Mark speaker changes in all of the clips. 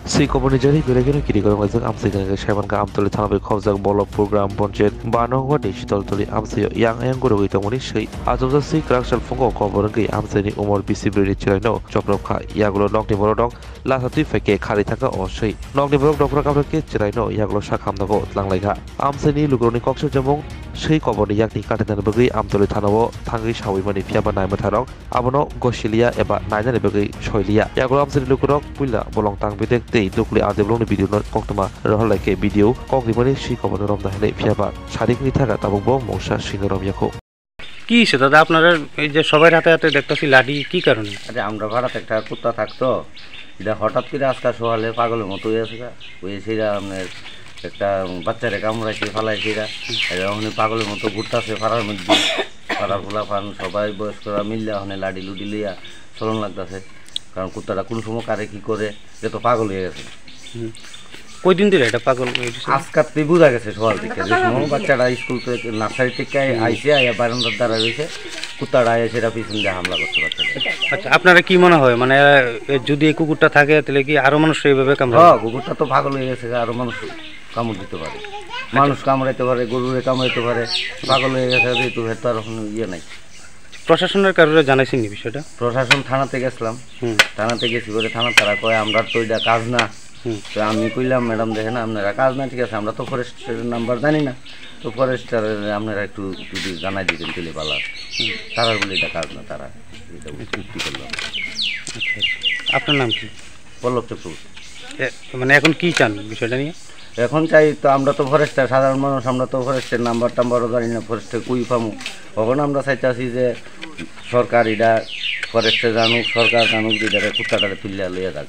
Speaker 1: Sikoponi jari gure kiri gorong lajak amsi gane Shaiman ka amtoli thanabe khobjak Bolopur Gram Panchayat Banongwa ni Shitoltoli amsi yang goroi tongmoni sei ajobja si kraksal fungo khobor gei amsani umor bisi bredi chiraino choprok kha yagulo nokni borodok lasati feke khari thaka o sei nokni borok dokra kabrake chiraino yagulo sakhamnago tlanglaiga amsani lugroni koksha jamung sei koboni yakni katenan bagi amtoli thanabo thangi sawimani phiaba naima tharok abono gosilia eba nainani bagi soilia yagulo amsani lugrok puila bolong tang bidek tei dukli adeblongni video no koktoma rohalaike video kokrimani si koboni romda hene phiaba sarikni থাকা তাবুক মৌসা সিংহরম ইয়াকো
Speaker 2: কি হয়েছে দাদা আপনারা এই যে সবাই হাতে হাতে দেখতেছি লাঠি কি কারণে?
Speaker 3: আরে আমরা ভাড়াতে একটা কুত্তা থাকতো, এটা হঠাৎ করে আজকাল সকালে পাগলের মতো হয়েছে হয়েছিরা আপনার একটা বাচ্চারে কামড়াইছে ফালাইছিরা ওখানে পাগলের মতো ঘুরতেছে ফাড়ার মধ্যে ফাড়ার ফুলা ফান সবাই বয়স্করা মিললে ওখানে লাডি লুডি লইয়া চলন লাগতেছে, কারণ কুত্তাটা কোন সময় কারে কি করে এ তো পাগল হয়ে গেছে।
Speaker 2: কই দিন ধরে এটা পাগল
Speaker 3: আজকাতে বোঝা গেছে সকাল থেকে যে সময় বাচ্চাটা স্কুল থেকে নার্সারি থেকে আইসে আইয়া বারান্দার দ্বারা রয়েছে কুত্তাটা আইয়া সেটা পিছন দিয়ে হামলা করতে পারছে।
Speaker 2: আচ্ছা আপনারা কি মনে হয় মানে যদি এই কুকুরটা থাকে তাহলে কি আরো মানুষ এইভাবে কামড়াবে?
Speaker 3: হ্যাঁ কুকুরটা তো পাগল হয়ে গেছে, আরো মানুষ কামড় দিতে পারে, মানুষ কামড়াইতে পারে, গরুরে কামড়াইতে পারে, পাগল হয়ে গেছে যেহেতু তো আর কোনো ইয়ে নাই।
Speaker 2: প্রশাসনের কারণে জানাইছেন নি বিষয়টা?
Speaker 3: প্রশাসন থানাতে গেছিলাম, থানাতে গেছি করে থানা তারা কয় আমরা তো এটা কাজ না। তো আমি কইলাম ম্যাডাম দেখেন আপনারা কাজ না, ঠিক আছে আমরা তো ফরেস্টের নাম্বার জানি না, তো ফরেস্টারের আপনারা একটু যদি জানাই দিতেন তেলে পালা, তারা বলে এটা কাজ না, তারা এটা চুক্তি করলাম।
Speaker 2: আপনার নাম কি?
Speaker 3: পল্লব চক্রবর্তী।
Speaker 2: মানে এখন কি চান বিষয়টা নিয়ে?
Speaker 3: এখন চাই তো আমরা তো ফরেস্টার সাধারণ মানুষ, আমরা তো ফরেস্টের নাম্বার টাম্বারও জানি না, ফরেস্টে কুই পামু। তখন আমরা চাইতেছি যে সরকার এটা ফরেস্টে জানুক, সরকার জানুক যে এটা কুত্তাটারে তুলিয়া লইয়া যাক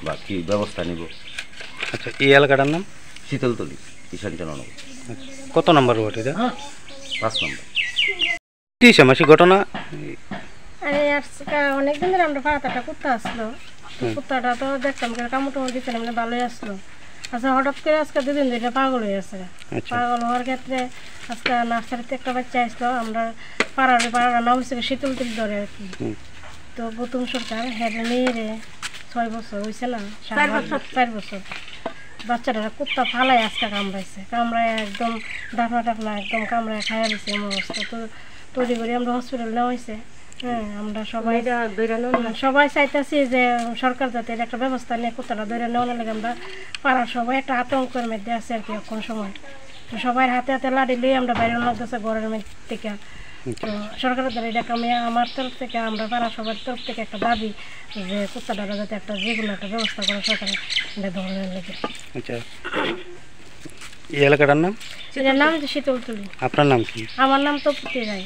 Speaker 3: বা কি ব্যবস্থা নিব।
Speaker 2: আচ্ছা এই এলাকাটার নাম?
Speaker 3: শীতলতলি, ঈশানচন্দ্রনগর।
Speaker 2: কত নম্বর ওয়ার্ড এটা?
Speaker 3: 5 নম্বর।
Speaker 2: কি সমস্যা ঘটনা?
Speaker 4: আরে আজকে অনেকদিন ধরে আমরা পাড়াতে একটা কুত্তা আসলো, কুত্তাটা তো দেখতাম কামড় দিতে মানে ভালোই আসলো। আচ্ছা হঠাৎ করে আজকে 2 দিন ধরে পাগল হয়ে গেছে। পাগল হওয়ার ক্ষেত্রে আজকে নার্সারিতে একটা বাচ্চা আসলো, আমরা পাড়ার নাম হচ্ছে শীতলতলি ধরে আর কি। তো প্রথম সরকার হেরে মেয়েরে 6 বছর হয়েছে না, 4 বছর বাচ্চাটা কুত্তা ফালাই আজকে কামড়ায় একদম ডাকনা টাকনা একদম কামড়ায় খাইয়া দিচ্ছে এমন অবস্থা। তো তৈরি করে আমরা হসপিটাল নেওয়া হয়েছে। হ্যাঁ আমরা সবাই চাইতেছি যে সরকার যাতে একটা ব্যবস্থা নিয়ে কুত্তাটা ধরে নেওয়ার লাগে। আমরা পাড়ার সবাই একটা আতঙ্কের মধ্যে আছে আর কি এখন সময়। তো সবাই হাতে হাতে লাড়ি লিয়ে আমরা বাইরে লাগতেছে ঘরের মধ্যে থেকে। তো সরকারের দ্বারা এটা আমি আমার তরফ থেকে আমরা পাড়া সবার তরফ থেকে একটা দাবি যে কুত্তাটা যাতে একটা যেগুলো একটা ব্যবস্থা করে সরকারের ধরনের লেগে।
Speaker 2: আচ্ছা এই এলাকাটার নাম?
Speaker 4: এটার নাম শীতলতলি।
Speaker 2: আপনার নাম কি?
Speaker 4: আমার নাম তো পুতি রায়।